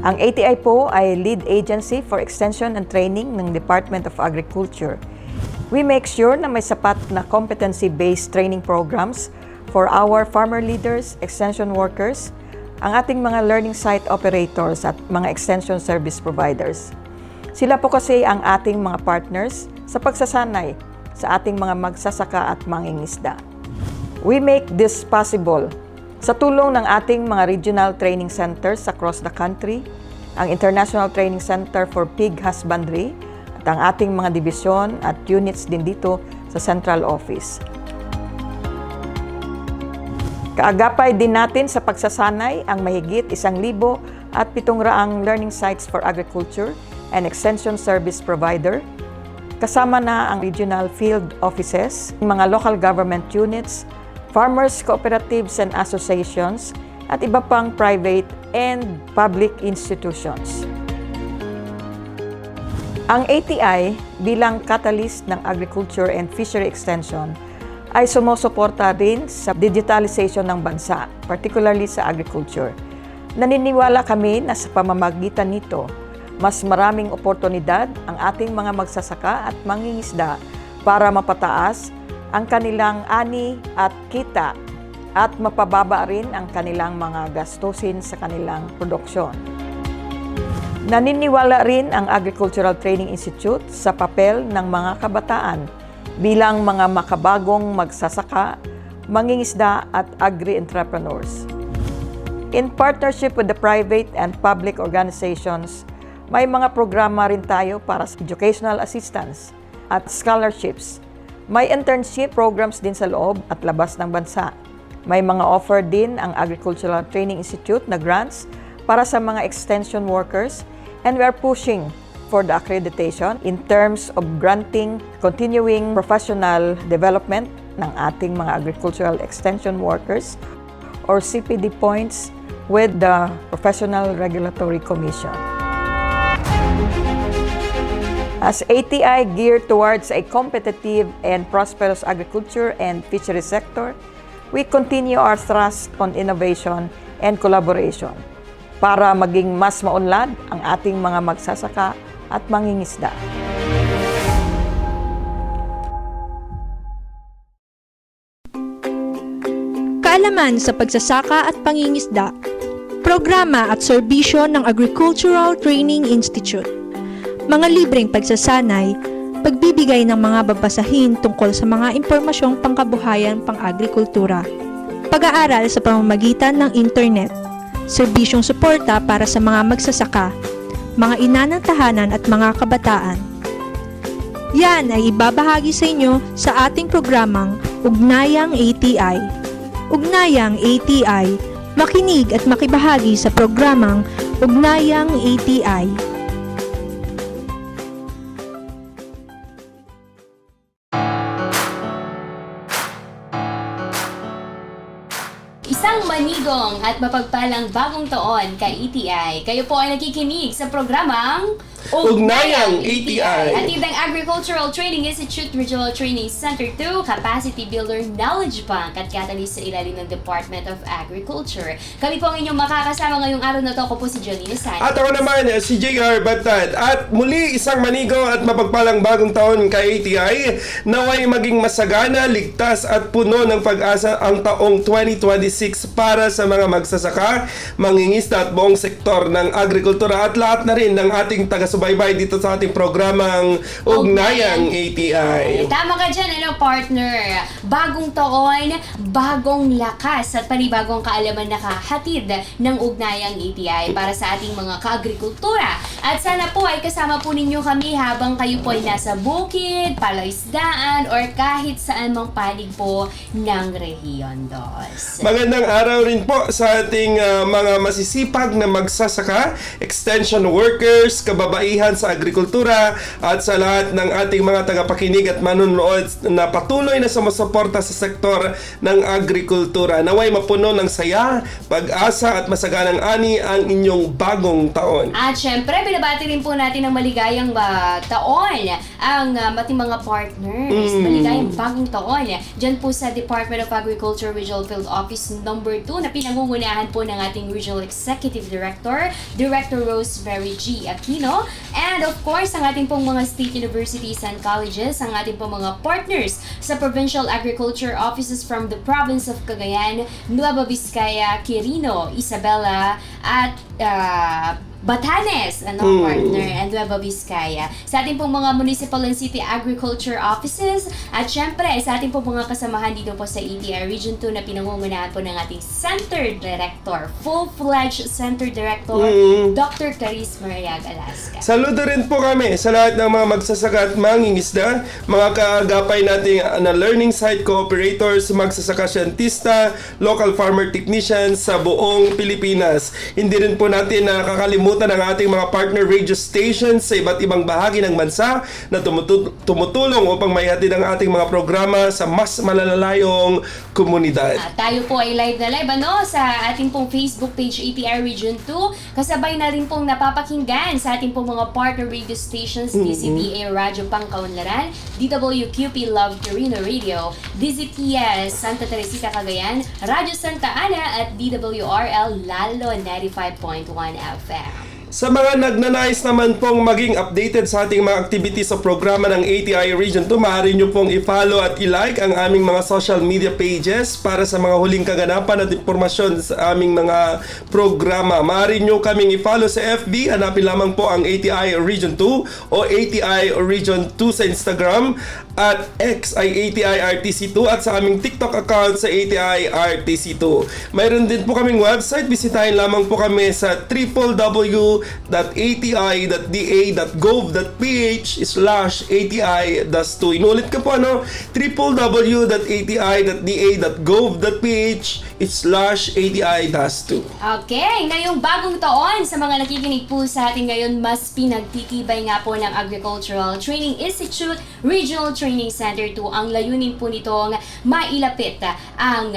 Ang ATI po ay lead agency for extension and training ng Department of Agriculture. We make sure na may sapat na competency-based training programs for our farmer leaders, extension workers, ang ating mga learning site operators at mga extension service providers. Sila po kasi ang ating mga partners sa pagsasanay sa ating mga magsasaka at mangingisda. We make this possible sa tulong ng ating mga regional training centers across the country, ang International Training Center for Pig Husbandry, at ang ating mga dibisyon at units din dito sa Central Office. Kaagapay din natin sa pagsasanay ang mahigit 1,700 learning sites for agriculture and extension service provider, kasama na ang regional field offices, mga local government units, farmers, cooperatives and associations, at iba pang private and public institutions. Ang ATI bilang catalyst ng agriculture and fishery extension ay sumusuporta rin sa digitalization ng bansa, particularly sa agriculture. Naniniwala kami na sa pamamagitan nito, mas maraming oportunidad ang ating mga magsasaka at mangingisda para mapataas ang kanilang ani at kita at mapababa rin ang kanilang mga gastusin sa kanilang produksyon. Naniniwala rin ang Agricultural Training Institute sa papel ng mga kabataan bilang mga makabagong magsasaka, mangingisda at agri-entrepreneurs. In partnership with the private and public organizations, may mga programa rin tayo para sa educational assistance at scholarships. May internship programs din sa loob at labas ng bansa. May mga offer din ang Agricultural Training Institute na grants para sa mga extension workers, and we are pushing for the accreditation in terms of granting continuing professional development ng ating mga agricultural extension workers or CPD points with the Professional Regulatory Commission. As ATI geared towards a competitive and prosperous agriculture and fishery sector, we continue our thrust on innovation and collaboration para maging mas maunlad ang ating mga magsasaka at mangingisda. Kaalaman sa pagsasaka at pangingisda, programa at serbisyo ng Agricultural Training Institute, mga libreng pagsasanay, pagbibigay ng mga babasahin tungkol sa mga impormasyong pangkabuhayan pang-agrikultura, pag-aaral sa pamamagitan ng internet, serbisyong suporta para sa mga magsasaka, mga ina ng tahanan at mga kabataan. Yan ay ibabahagi sa inyo sa ating programang Ugnayang ATI. Ugnayang ATI, makinig at makibahagi sa programang Ugnayang ATI. Isang manigong at mapagpalang bagong taon kay ATI. Kayo po ay nakikinig sa programang Ugnayang ATI. Hatid ng Agricultural Training Institute Regional Training Center 2, Capacity Builder Knowledge Bank at catalyst sa ilalim ng Department of Agriculture. Kami po ang inyong makakasama ngayong araw na to. Ako po si Jolina Sanchez. At ako naman si JR Batad. At muli isang manigo at mapagpalang bagong taon kay ATI. Naway maging masagana, ligtas at puno ng pag-asa ang taong 2026 para sa mga magsasaka, mangingisda at buong sektor ng agrikultura at lahat na rin ng ating taga-subaybay dito sa ating programang Ugnayang ATI. Tama ka dyan, partner. Bagong taon, bagong lakas at panibagong kaalaman na kahatid ng Ugnayang ATI para sa ating mga kaagrikultura. At sana po ay kasama po ninyo kami habang kayo po ay nasa bukid, palaisdaan, or kahit saan mang panig po ng rehiyon, dos. Magandang araw rin po sa ating mga masisipag na magsasaka, extension workers, kababaihan kababaihan sa agrikultura at sa lahat ng ating mga tagapakinig at manunood na patuloy na sumusuporta sa sektor ng agrikultura. Naway mapuno ng saya, pag-asa at masaganang ani ang inyong bagong taon. At syempre, binabati rin po natin ng maligayang taon ang ating mga partners. Maligayang bagong taon. Diyan po sa Department of Agriculture Regional Field Office number 2 na pinangungunahan po ng ating Regional Executive Director, Director Rosemary G. Aquino. And of course, ang ating pong mga state universities and colleges, ang ating pong mga partners sa Provincial Agriculture Offices from the Province of Cagayan, Nueva Vizcaya, Quirino, Isabela, at Batanes, partner, and Nueva Vizcaya. Sa ating pong mga municipal and city agriculture offices, at syempre sa ating pong mga kasamahan dito po sa ATI Region 2 na pinangungunahan po ng ating Center Director, full-fledged Center Director, Dr. Caris Mariag Alaska. Saludo rin po kami sa lahat ng mga magsasaka at mangingisda, mga kaagapay nating na learning site cooperators, magsasaka siyentista, local farmer technicians sa buong Pilipinas. Hindi rin po natin nakakalimutan ang ating mga partner radio stations sa iba't ibang bahagi ng bansa na tumutulong upang maihatid ang ating mga programa sa mas malalalayong komunidad. Tayo po ay live na live sa ating pong Facebook page ATI Region 2. Kasabay na rin pong napapakinggan sa ating pong mga partner radio stations, DCTA Radyo Pangkaunlaran, DWQP Love Quirino Radio, DZTS Santa Teresita Cagayan, Radyo Santa Ana at DWRL Lalo 95.1 FM. Sa mga nagnanais naman pong maging updated sa ating mga activities sa programa ng ATI Region 2, maaari nyo pong i-follow at i-like ang aming mga social media pages para sa mga huling kaganapan at impormasyon sa aming mga programa. Maaari nyo kaming i-follow sa FB, hanapin lamang po ang ATI Region 2 o ATI Region 2 sa Instagram, at X ay ATI RTC2 at sa aming TikTok account sa ATI RTC2. Mayroon din po kaming website, bisitahin lamang po kami sa www.ati.gov.ph/ATI-2. Inulit ko po www.ati.gov.ph/ATI-2. Okay, ngayong bagong taon sa mga nakikinig po sa atin ngayon, mas pinagtitibay nga po ng Agricultural Training Institute Regional Training Center 2 ang layunin po nitong mailapit ang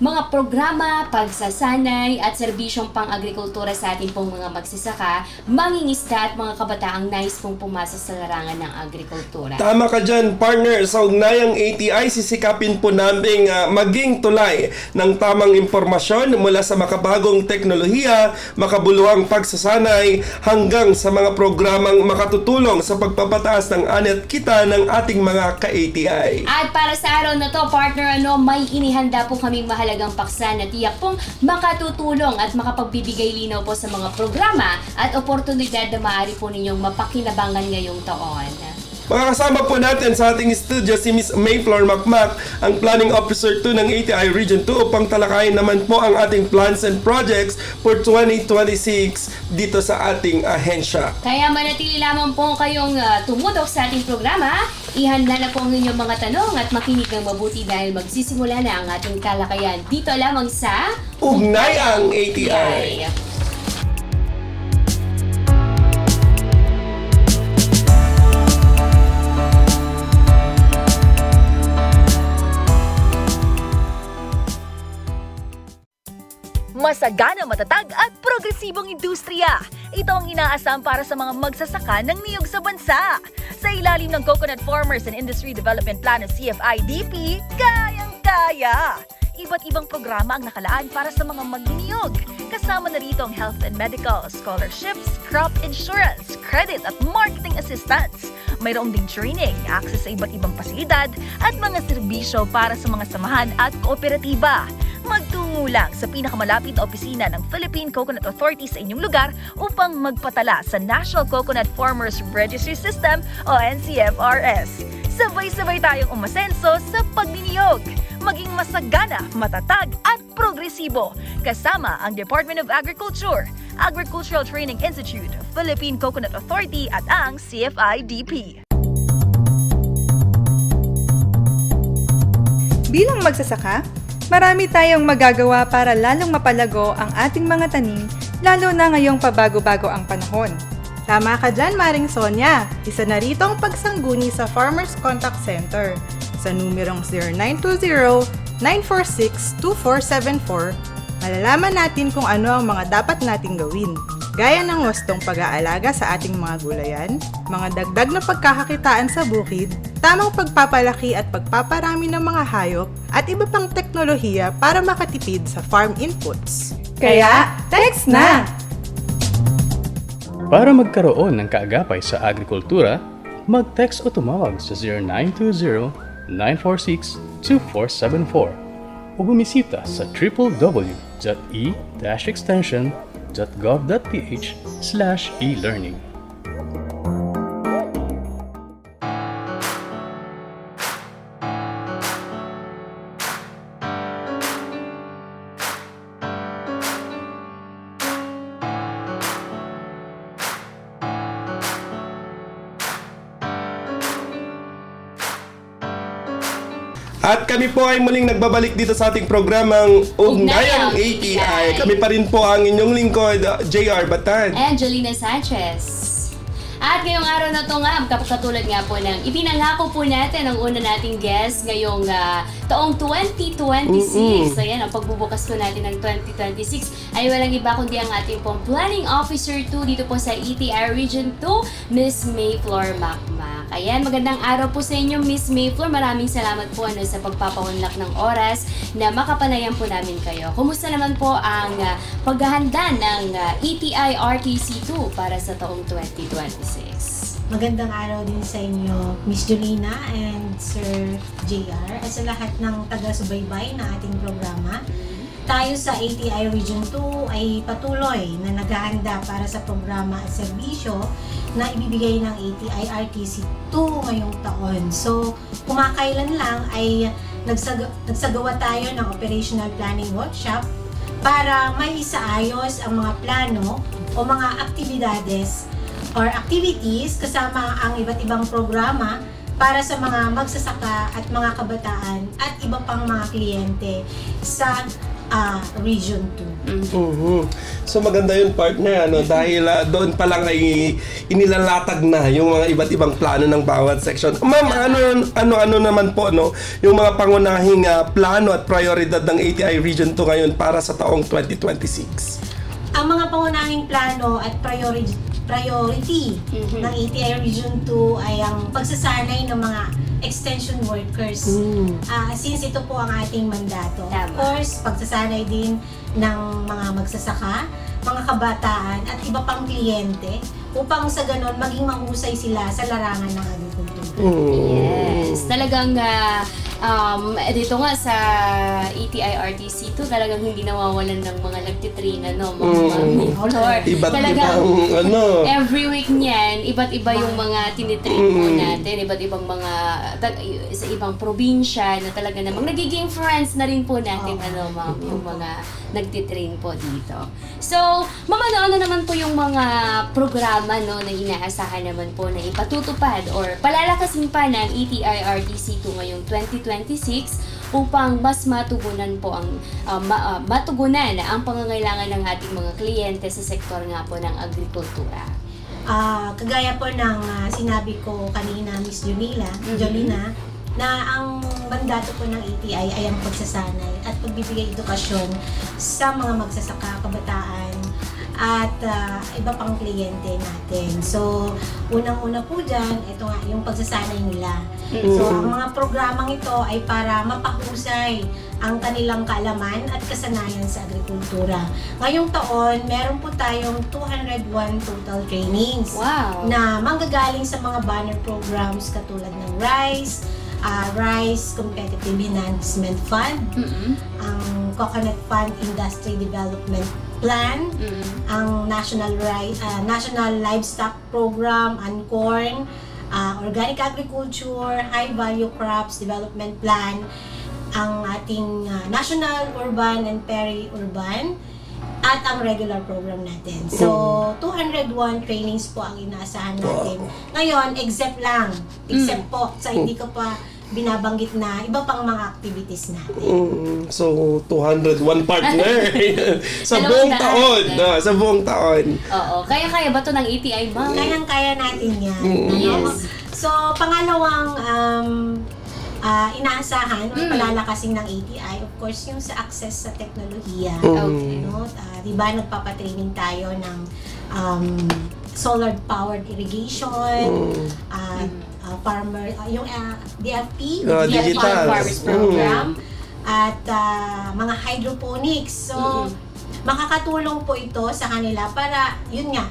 mga programa, pagsasanay at serbisyong pang-agrikultura sa ating pong mga magsasaka, mangingisda at mga kabataang nais pong pumasa sa larangan ng agrikultura. Tama ka dyan, partner. Sa ugnayang ATI, sisikapin po namin maging tulay ng tamang impormasyon mula sa makabagong teknolohiya, makabuluhang pagsasanay, hanggang sa mga programang makatutulong sa pagpapataas ng ani at kita ng ating mga ka-ATI. At para sa araw na to, partner, may inihanda po kaming mahalagang paksa na tiyak pong makatutulong at makapagbibigay linaw po sa mga programa at oportunidad na maaari po ninyong mapakinabangan ngayong taon. Makakasama po natin sa ating studio si Ms. Mayflower Macmac, ang Planning Officer 2 ng ATI Region 2, upang talakayin naman po ang ating plans and projects for 2026 dito sa ating ahensya. Kaya manatili lamang po kayong tumutok sa ating programa. Ihanda na po ang inyong mga tanong at makinig ng mabuti dahil magsisimula na ang ating talakayan dito lamang sa Ugnayang ATI. Masagana, matatag at progresibong industriya. Ito ang inaasam para sa mga magsasaka ng niyog sa bansa. Sa ilalim ng Coconut Farmers and Industry Development Plan ng CFIDP, kayang-kaya! Iba't ibang programa ang nakalaan para sa mga magniniyog. Kasama na rito ang health and medical, scholarships, crop insurance, credit at marketing assistance. Mayroong ding training, access sa iba't ibang pasilidad at mga serbisyo para sa mga samahan at kooperatiba. Magtungo lang sa pinakamalapit na opisina ng Philippine Coconut Authority sa inyong lugar upang magpatala sa National Coconut Farmers Registry System o NCFRS. Sabay-sabay tayong umasenso sa pagniniyog. Maging masagana, matatag at progresibo. Kasama ang Department of Agriculture, Agricultural Training Institute, Philippine Coconut Authority at ang CFIDP. Bilang magsasaka, marami tayong magagawa para lalong mapalago ang ating mga tanim, lalo na ngayong pabago-bago ang panahon. Tama ka dyan, Maring Sonia. Isa na rito ang pagsangguni sa Farmers Contact Center. Sa numerong 0920-946-2474, malalaman natin kung ano ang mga dapat nating gawin. Gaya ng wastong pag-aalaga sa ating mga gulayan, mga dagdag na pagkakakitaan sa bukid, tamang pagpapalaki at pagpaparami ng mga hayop, at iba pang teknolohiya para makatipid sa farm inputs. Kaya, text na! Para magkaroon ng kaagapay sa agrikultura, mag-text o tumawag sa 0920-946-2474 o bumisita sa www.e-extension.gov.ph/e-learning. At kami po ay muling nagbabalik dito sa ating programang Ugnayang ATI. Kami pa rin po ang inyong lingkod, JR Batad. Angelina Sanchez. At ngayong araw na to nga, katulad nga po ng ipinangako po natin ang una nating guest ngayong taong 2026. So yan, ang pagbubukas po natin ng 2026 ay walang iba kundi ang ating pong Planning Officer 2 dito po sa ETI Region 2, Miss Mayflor Macmac. Ayan, magandang araw po sa inyo, Miss Mayflor. Maraming salamat po sa pagpapaunlak ng oras na makapanayan po namin kayo. Kumusta naman po ang paghahanda ng ETI RTC2 para sa taong 2026? Magandang araw din sa inyo, Miss Jolina and Sir JR, at sa lahat ng taga-subaybay na ating programa. Tayo sa ATI Region 2 ay patuloy na naghahanda para sa programa at serbisyo na ibibigay ng ATI RTC 2 ngayong taon. So, kumakailan lang ay nagsagawa tayo ng Operational Planning Workshop para may isaayos ang mga plano o mga aktibidades or activities kasama ang iba't ibang programa para sa mga magsasaka at mga kabataan at iba pang mga kliyente sa Region 2. So maganda yun, partner, dahil doon pa lang ay inilalatag na yung mga iba't ibang plano ng bawat section. Ma'am, ano naman po yung mga pangunahing plano at prioridad ng ATI Region 2 ngayon para sa taong 2026? Ang mga pangunahing plano at priority ng ATI Region 2 ay ang pagsasanay ng mga extension workers. Since ito po ang ating mandato. Tama. Of course, pagsasanay din ng mga magsasaka, mga kabataan at iba pang kliyente upang sa ganon maging mahusay sila sa larangan ng agrikultura. Yes. Talagang dito nga sa ETI RTC 2 talagang hindi nawawalan ng mga nagtitrain mga mentor. Iba't Talagang ibang every week niyan, iba't iba yung mga tinitrain po natin, iba't ibang mga sa ibang probinsya na talaga namang nagiging friends na rin po natin ma'am, yung mga nagtitrain po dito. So, ma'am, ano naman po yung mga programa na inaasahan naman po na ipatutupad or palalakasin pa ng ETI RTC 2 ngayong 2026 upang mas matugunan po ang matugunan ang pangangailangan ng ating mga kliyente sa sektor nga po ng agrikultura. Kagaya po ng sinabi ko kanina, Miss Jolina, na ang mandato po ng ATI ay ang pagsasanay at pagbibigay edukasyon sa mga magsasaka, kabataan, at iba pang kliyente natin. So, unang-una po dyan, ito nga, yung pagsasanay nila. So, ang mga programang ito ay para mapahusay ang kanilang kaalaman at kasanayan sa agrikultura. Ngayong taon, meron po tayong 201 total trainings. Wow! Na manggagaling sa mga banner programs katulad ng RICE, Rice Competitive Enhancement Fund, ang Coconut Fund Industry Development Plan, ang National Livestock Program, and corn, Organic Agriculture, High Value Crops Development Plan, ang ating National Urban and Peri-Urban, at ang regular program natin. So, 201 trainings po ang inaasahan natin. Ngayon, except po sa hindi ka pa binabanggit na iba pang mga activities natin. So, 201 partner sa buong 200. taon. No, sa buong taon. Oo. Kaya ba to ng ATI, ma'am? Kayang-kaya natin yan. Yes. So, pangalawang inaasahan o palalakasin ng ATI, of course, yung sa access sa teknolohiya. Okay. No? Diba, nagpapatraining tayo ng solar-powered irrigation, farmer, yung DFP, digital. Farmers Mm. Program. at mga hydroponics. So, makakatulong po ito sa kanila para, yun nga,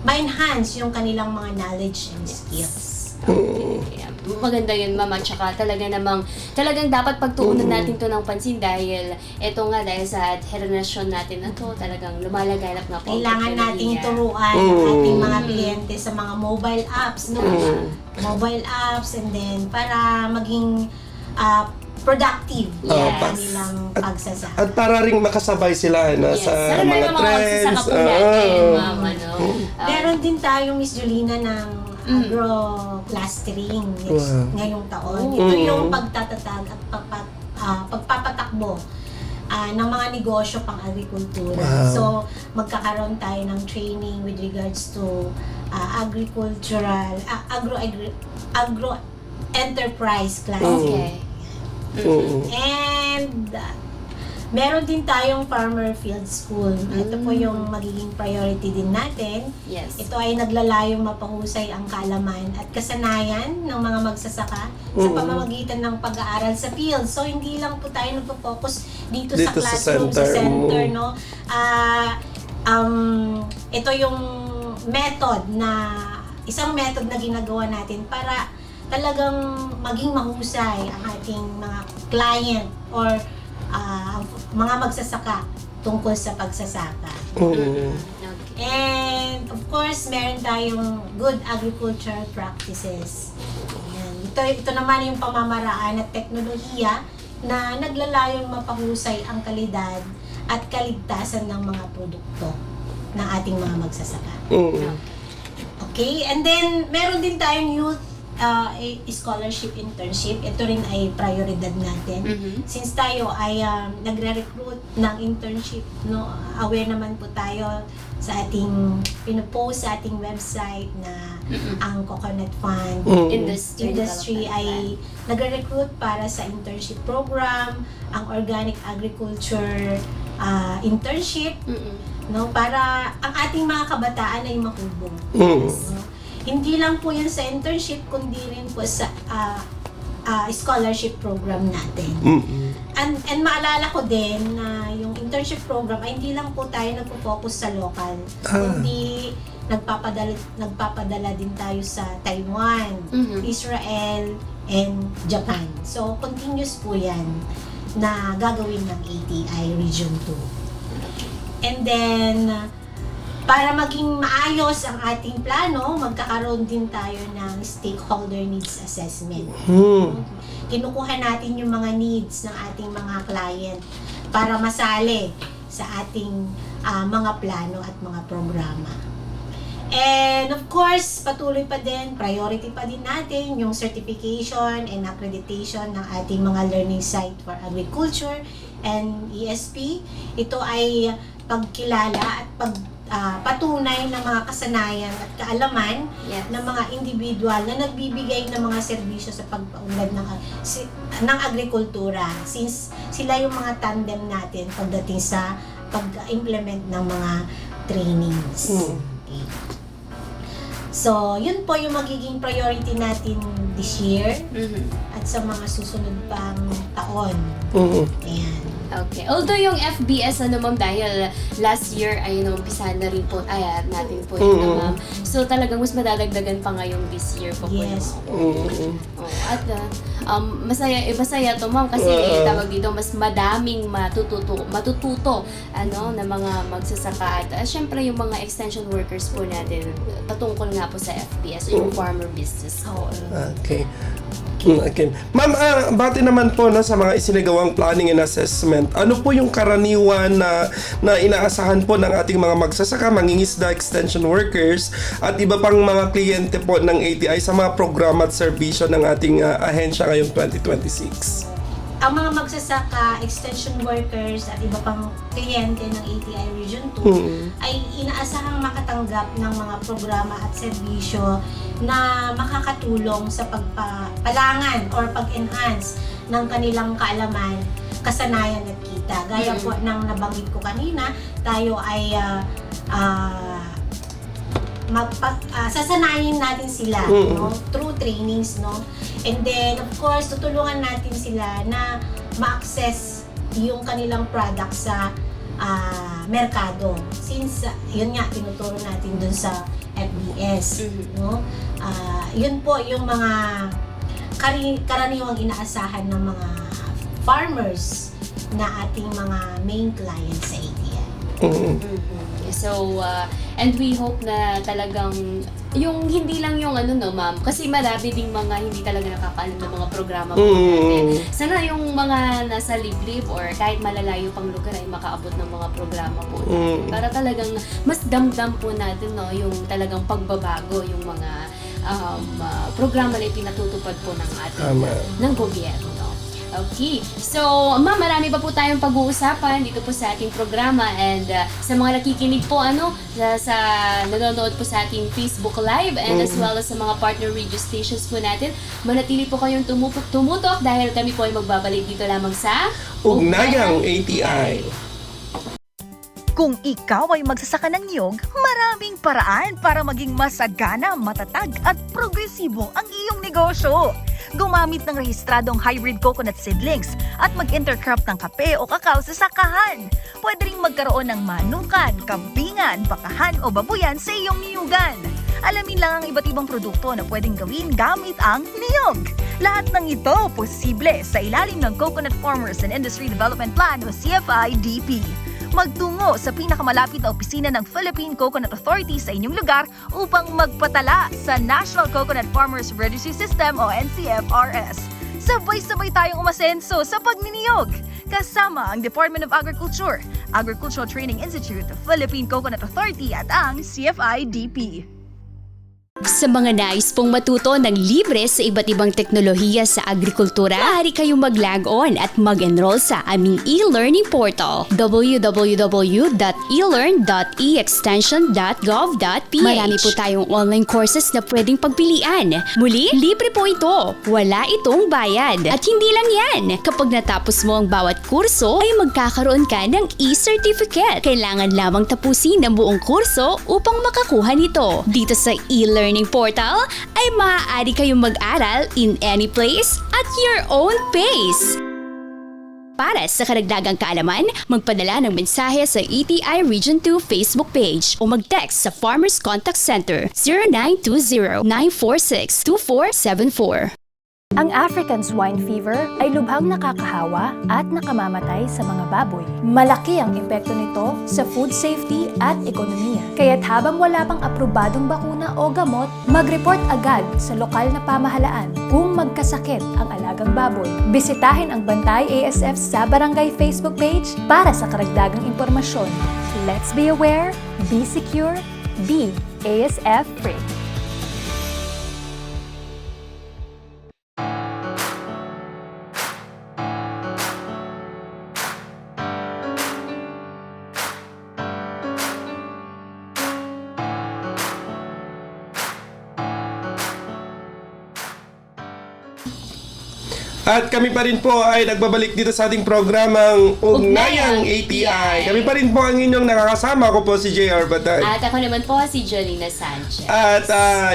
ma-enhance yung kanilang mga knowledge and skills. Yeah. Maganda yun, ma'am. At saka talagang dapat pagtuunan natin to ng pansin dahil dahil sa henerasyon natin na to, talagang lumalaganap na po. Kailangan nating turuan ang ating mga kliyente sa mga mobile apps, no? Mobile apps, and then para maging productive Yes. kanilang pagsasaka. At para ring makasabay sila na Yes. sa Sana mga naman trends. magsasaka po natin, ma'am. Meron din tayong Miss Julina ng agro-clustering ngayong taon. Ito yung pagtatatag at pagpapatakbo ng mga negosyo pang agrikultura. Wow. So, magkakaroon tayo ng training with regards to agricultural, agro-enterprise clustering. Okay. And meron din tayong farmer field school. Ito po yung magiging priority din natin. Yes. Ito ay naglalayong mapahusay ang kaalaman at kasanayan ng mga magsasaka sa pamamagitan ng pag-aaral sa field. So, hindi lang po tayo nagpo-focus dito sa Dito sa classroom, center. sa center, no? Ito yung isang method na ginagawa natin para talagang maging mahusay ang ating mga client or mga magsasaka tungkol sa pagsasaka. Okay. And of course, meron tayong good agricultural practices. Ayan. Ito naman yung pamamaraan at teknolohiya na naglalayong mapahusay ang kalidad at kaligtasan ng mga produkto ng ating mga magsasaka. Okay, and then meron din tayong youth scholarship internship. Ito rin ay prioridad natin. Since tayo ay nagre-recruit ng internship, no, aware naman po tayo sa ating pinopost sa ating website na ang Coconut Fund industry ay nagre-recruit para sa internship program, ang organic agriculture internship, no, para ang ating mga kabataan ay mahubog. No? Hindi lang po yan sa internship, kundi rin po sa scholarship program natin. And maalala ko din na yung internship program ay hindi lang po tayo nagpo-focus sa local, kundi nagpapadala din tayo sa Taiwan, Israel, and Japan. So, continuous po yan na gagawin ng ATI Region 2. And then, para maging maayos ang ating plano, magkakaroon din tayo ng stakeholder needs assessment. Kinukuha natin yung mga needs ng ating mga client para masali sa ating mga plano at mga programa. And of course, patuloy pa din, priority pa din natin yung certification and accreditation ng ating mga learning site for agriculture and ESP. Ito ay pagkilala at patunay ng mga kasanayan at kaalaman ng mga individual na nagbibigay ng mga serbisyo sa pagpaunlad ng agrikultura, since sila yung mga tandem natin pagdating sa pag-implement ng mga trainings. Okay. So, yun po yung magiging priority natin this year at sa mga susunod pang taon. Ayan. Okay. Although yung FBS, ma'am, dahil last year ay umpisahan na rin po, natin po yun, ma'am. So, talagang mas madadagdagan pa ngayong this year po. Yes. At masaya to, ma'am, kasi tawag dito, mas madaming matututo na mga magsasaka. At syempre, yung mga extension workers po natin, patungkol nga po sa FBS, yung farmer business. Okay. Okay. Ma'am, bati naman po no, sa mga isinagawang planning and assessment. Ano po yung karaniwan na inaasahan po ng ating mga magsasaka, mangingisda, extension workers, at iba pang mga kliyente po ng ATI sa mga programa at serbisyo ng ating ahensya ngayong 2026? Ang mga magsasaka, extension workers at iba pang kliyente ng ATI Region 2 ay inaasahang makatanggap ng mga programa at serbisyo na makakatulong sa pagpapalangan or pag-enhance ng kanilang kaalaman, kasanayan at kita. Gaya po ng nabanggit ko kanina, tayo ay sasanayin natin sila no, through trainings, no? And then of course tutulungan natin sila na ma-access yung kanilang product sa merkado, since yun nga tinuturo natin dun sa FBS, no? Yun po yung mga karaniwang inaasahan ng mga farmers na ating mga main clients sa ATI. So, and we hope na talagang yung hindi lang yung ma'am, kasi marami ding mga hindi talaga nakakaalam ng mga programa po natin. Sana yung mga nasa liblib or kahit malalayo pang lugar ay makaabot ng mga programa po natin. Para talagang mas damdam po natin yung talagang pagbabago, yung mga programa na pinatutupad po ng ating ng gobyerno. Okay. So, ma'am, marami pa po tayong pag-uusapan dito po sa ating programa, and sa mga nakikinig po sa nanonood po sa ating Facebook Live and as well as sa mga partner radio stations po natin, manatili po kayong tumutok dahil kami po ay magbabalik dito lamang sa Ugnayang ATI. Kung ikaw ay magsasaka ng niyog, maraming paraan para maging masagana, matatag at progresibo ang iyong negosyo. Gumamit ng rehistradong hybrid coconut seedlings at mag-intercrop ng kape o kakao sa sakahan. Pwede ring magkaroon ng manukan, kambingan, bakahan o babuyan sa iyong niyugan. Alamin lang ang iba't ibang produkto na pwedeng gawin gamit ang niyog. Lahat ng ito posible sa ilalim ng Coconut Farmers and Industry Development Plan o CFI-DP. Magtungo sa pinakamalapit na opisina ng Philippine Coconut Authority sa inyong lugar upang magpatala sa National Coconut Farmers Registry System o NCFRS. Sabay-sabay tayong umasenso sa pagniniyog. Kasama ang Department of Agriculture, Agricultural Training Institute, Philippine Coconut Authority at ang CFI-DP. Sa mga nais pong matuto ng libre sa iba't ibang teknolohiya sa agrikultura, maaari kayong mag-log on at mag-enroll sa aming e-learning portal www.elearn.extension.gov.ph. Marami po tayong online courses na pwedeng pagpilian. Muli, libre po ito. Wala itong bayad. At hindi lang yan. Kapag natapos mo ang bawat kurso, ay magkakaroon ka ng e-certificate. Kailangan lamang tapusin ang buong kurso upang makakuha nito. Dito sa e-learning portal ay maaari kayong mag-aral in any place at your own pace. Para sa karagdagang kaalaman, magpadala ng mensahe sa ATI Region 2 Facebook page o mag-text sa Farmers Contact Center 0920-946-2474. Ang African swine fever ay lubhang nakakahawa at nakamamatay sa mga baboy. Malaki ang epekto nito sa food safety at ekonomiya. Kaya't habang wala pang aprobadong bakuna o gamot, mag-report agad sa lokal na pamahalaan kung magkasakit ang alagang baboy. Bisitahin ang Bantay ASF sa Barangay Facebook page para sa karagdagang impormasyon. Let's be aware, be secure, be ASF free. At kami pa rin po ay nagbabalik dito sa ating programang Ugnayang ATI. Kami pa rin po ang inyong nakakasama. Ako po si JR Batay. At ako naman po si Jolina Sanchez. At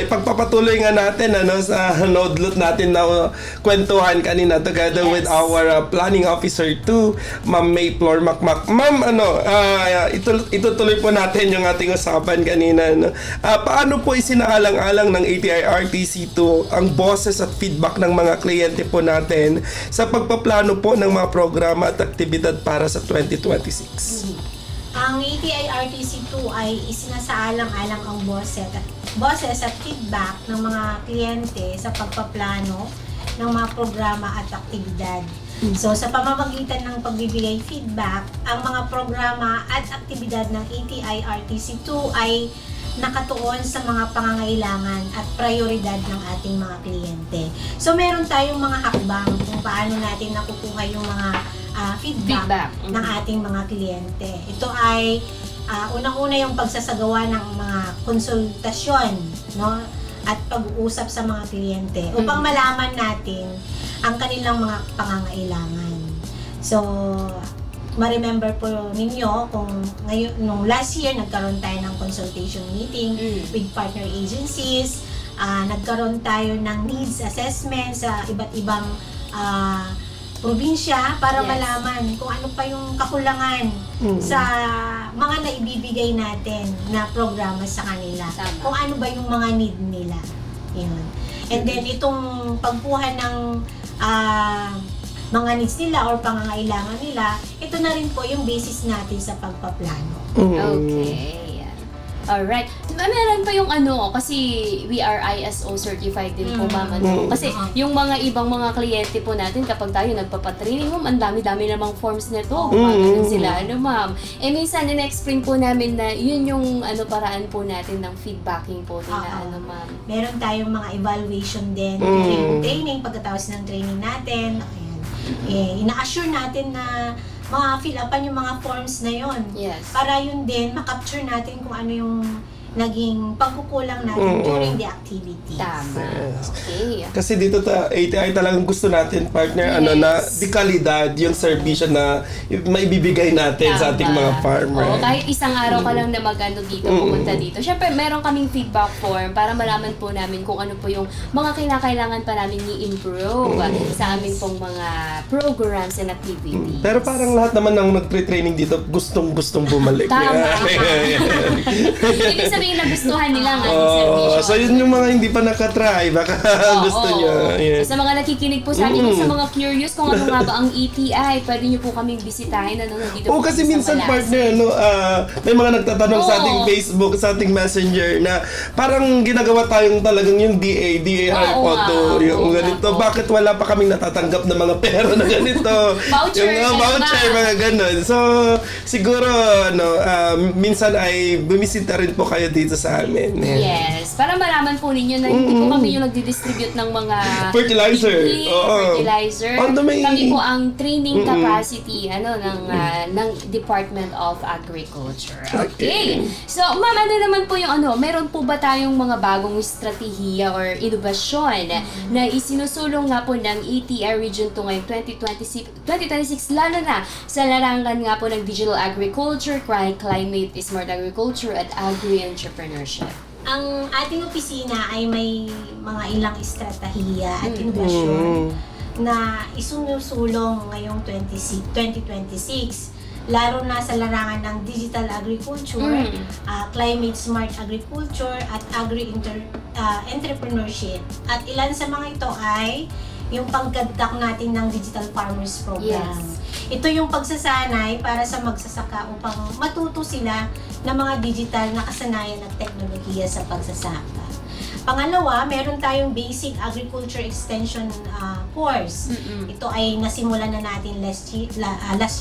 ipagpapatuloy nga natin sa nodlot natin na kwentuhan kanina together with our planning officer 2, Ma'am May Flor Macmac. Ma'am, itutuloy po natin yung ating usapan kanina. Paano po isinaalang-alang ng ATI RTC2 ang boses at feedback ng mga kliyente po natin sa pagpaplano po ng mga programa at aktibidad para sa 2026? Ang ATI RTC2 ay isinasaalang-alang ang boses at feedback ng mga kliyente sa pagpaplano ng mga programa at aktibidad. So sa pamamagitan ng pagbibigay feedback, ang mga programa at aktibidad ng ATI-RTC2 ay nakatuon sa mga pangangailangan at prioridad ng ating mga kliyente. So meron tayong mga hakbang kung paano natin nakukuha yung mga feedback ng ating mga kliyente. Ito ay unang-una yung pagsasagawa ng mga konsultasyon, no? At pag-uusap sa mga kliyente upang malaman natin ang kanilang mga pangangailangan. So, ma-remember po ninyo kung ngayon, nung last year, nagkaroon tayo ng consultation meeting with partner agencies, nagkaroon tayo ng needs assessment sa iba't ibang probinsya para malaman kung ano pa yung kakulangan sa mga naibibigay natin na programa sa kanila. Kung ano ba yung mga need nila. Yun. And then itong pagkuha ng mga needs nila or pangangailangan nila, ito na rin po yung basis natin sa pagpaplano. Okay. Alright. Meron pa yung kasi we are ISO certified din po, ma'am. Kasi yung mga ibang mga kliyente po natin, kapag tayo nagpapatraining, ang dami-dami namang forms nito. Gumagano'n sila, ma'am. Minsan, in-explain po namin na yun yung paraan po natin ng feedbacking po na ma'am. Meron tayong mga evaluation din, yung training, pagkatapos ng training natin, ina-assure natin na fill upan yung mga forms na yon. Yes. Para yun din, makapture natin kung ano yung naging pagkukulang natin during the activity. Tama. Okay. Kasi dito ATI talagang gusto natin, partner, na di kalidad yung serbisyo na maibibigay natin sa ating mga farmer. Oo, kahit isang araw ka lang na dito, pumunta dito. Siyempre, meron kaming feedback form para malaman po namin kung ano po yung mga kinakailangan pa namin i-improve sa aming pong mga programs and activities. Pero parang lahat naman ng nag-training dito gustong bumalik. Tama. Ibig sabihin nagustuhan nila ang aming servisyo. So yun yung mga hindi pa nakatry, baka gusto nyo. Yeah. Sa mga nakikinig po sa atin, sa mga curious kung ano nga ba ang ETI, pwede nyo po kaming bisitahin dito po kasi sa minsan Malasi. partner, may mga nagtatanong sa ating Facebook, sa ating Messenger na parang ginagawa tayong talagang yung DA photo, yung ganito. Bakit wala pa kaming natatanggap na mga pera na ganito? Voucher, yung voucher, mga ganun. So, siguro, minsan ay bumisita rin po kayo dito sa amin. Yes, para malaman po ninyo na hindi po kami yung nagdi-distribute ng mga fertilizer. Fertilizer. Kami po ang training capacity ng Department of Agriculture. Okay. So, ma'am, ano naman po yung meron po ba tayong mga bagong estratehiya or inobasyon na isinusulong nga po ng ATI Region 2 ngayong 2026, lalo na sa larangan nga po ng digital agriculture, climate smart agriculture, at agri-entrepreneurship? Ang ating opisina ay may mga ilang estratehiya at inobasyon na isunusulong ngayong 2026, lalo na sa larangan ng digital agriculture, climate smart agriculture, at agri-entrepreneurship. At ilan sa mga ito ay yung paggandak natin ng Digital Farmers Program. Yes. Ito yung pagsasanay para sa magsasaka upang matuto sila ng mga digital na kasanayan at teknolohiya sa pagsasaka. Pangalawa, meron tayong Basic Agriculture Extension course. Ito ay nasimulan na natin last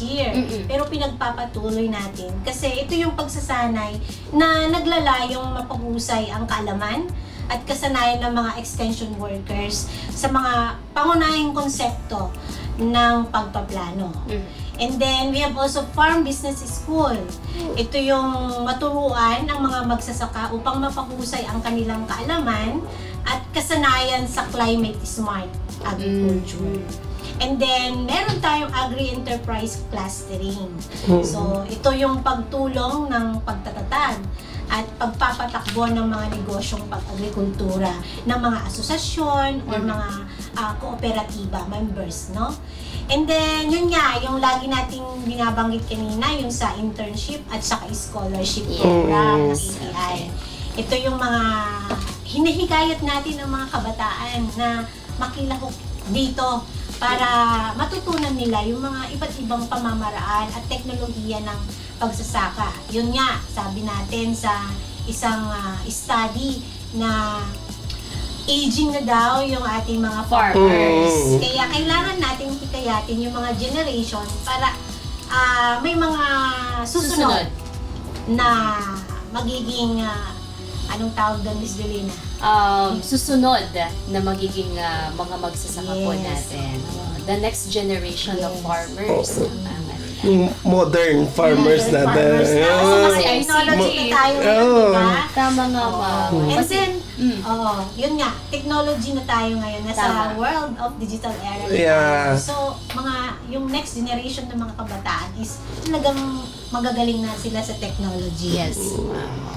year. Pero pinagpapatuloy natin kasi ito yung pagsasanay na naglalayong mapaghusay ang kaalaman at kasanayan ng mga extension workers sa mga pangunahing konsepto ng pagpaplano. And then, we have also Farm Business School. Ito yung maturuan ng mga magsasaka upang mapahusay ang kanilang kaalaman at kasanayan sa climate smart agriculture. And then, meron tayong agri-enterprise clustering. So, ito yung pagtulong ng pagtatatag at pagpapatakbo ng mga negosyong pag-agrikultura ng mga asosasyon or mga kooperatiba members, no? And then, yun nga, yung lagi nating binabanggit kanina, yung sa internship at saka scholarship program ng ATI. Ito yung mga hinihikayat natin ng mga kabataan na makilahok dito para matutunan nila yung mga iba't ibang pamamaraan at teknolohiya ng pagsasaka. Yun nga, sabi natin sa isang study na aging na daw yung ating mga farmers. Kaya kailangan nating hikayatin yung mga generation para may mga susunod na magiging anong tawag doon, Miss Jolina? Susunod na magiging mga magsasaka po Yes. natin. The next generation of farmers. Modern farmers natin. Farmers na. Yeah. So, Kasi kasi I technology see. na tayo ngayon, Oh. di ba? Tama nga, ma'am. And Kasi, then, yun nga, technology na tayo ngayon. Nasa Tama. world of digital era na Yeah. tayo. So, yung next generation ng mga kabataan is talagang magagaling na sila sa technology. yes.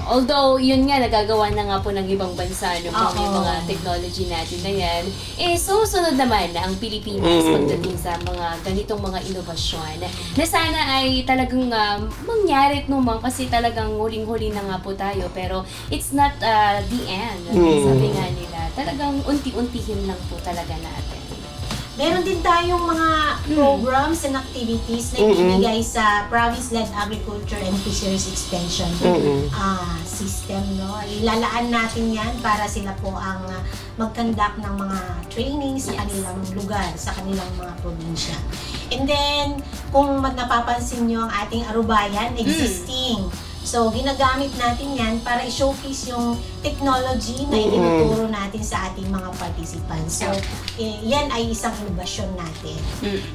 Although, yun nga, nagagawa na nga po ng ibang bansa yung Oo. mga technology natin na yan. Susunod naman ang Pilipinas pagdating sa mga ganitong mga inobasyon na sana ay talagang mangyari naman kasi talagang huling-huli na nga po tayo. Pero it's not the end. Sabi nga nila, talagang unti-untihin lang po talaga natin. Meron din tayong mga programs and activities na ibibigay sa Province-led Agriculture and Fisheries Extension system. No? Ilalaan natin yan para sila po ang mag-conduct ng mga training sa kanilang lugar, sa kanilang mga probinsya. And then, kung napapansin nyo ang ating Arubayan, existing. So, ginagamit natin yan para i-showcase yung technology na itinuturo natin sa ating mga participants. So, yan ay isang innovasyon natin.